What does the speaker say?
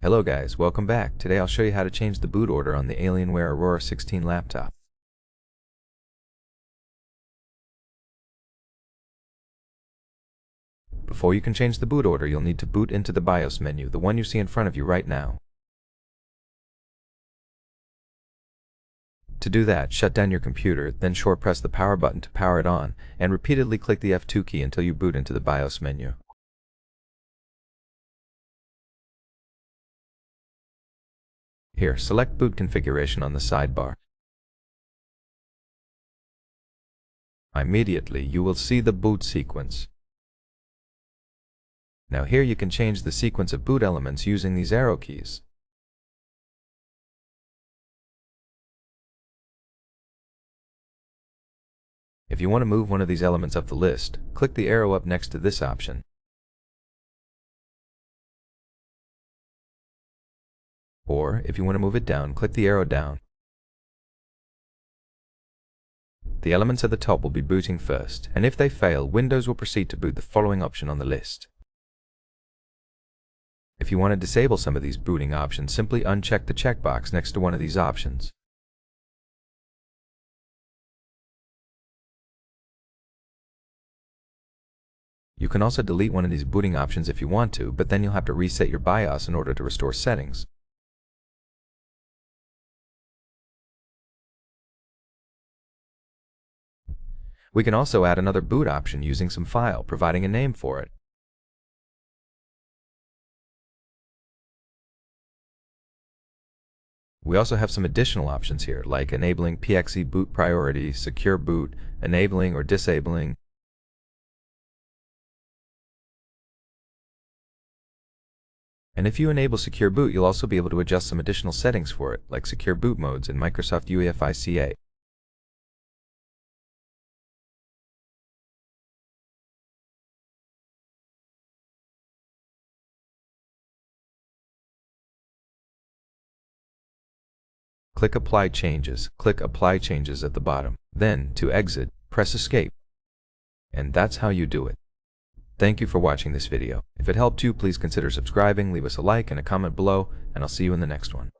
Hello guys, welcome back. Today I'll show you how to change the boot order on the Alienware Aurora 16 laptop. Before you can change the boot order, you'll need to boot into the BIOS menu, the one you see in front of you right now. To do that, shut down your computer, then short press the power button to power it on, and repeatedly click the F2 key until you boot into the BIOS menu. Here, select Boot Configuration on the sidebar. Immediately, you will see the boot sequence. Now here you can change the sequence of boot elements using these arrow keys. If you want to move one of these elements up the list, click the arrow up next to this option. Or, if you want to move it down, click the arrow down. The elements at the top will be booting first, and if they fail, Windows will proceed to boot the following option on the list. If you want to disable some of these booting options, simply uncheck the checkbox next to one of these options. You can also delete one of these booting options if you want to, but then you'll have to reset your BIOS in order to restore settings. We can also add another boot option using some file, providing a name for it. We also have some additional options here, like enabling PXE boot priority, secure boot, enabling or disabling. And if you enable secure boot, you'll also be able to adjust some additional settings for it, like secure boot modes in Microsoft UEFI CA. Click Apply Changes. Click Apply Changes at the bottom. Then, to exit, press Escape. And that's how you do it. Thank you for watching this video. If it helped you, please consider subscribing, leave us a like and a comment below, and I'll see you in the next one.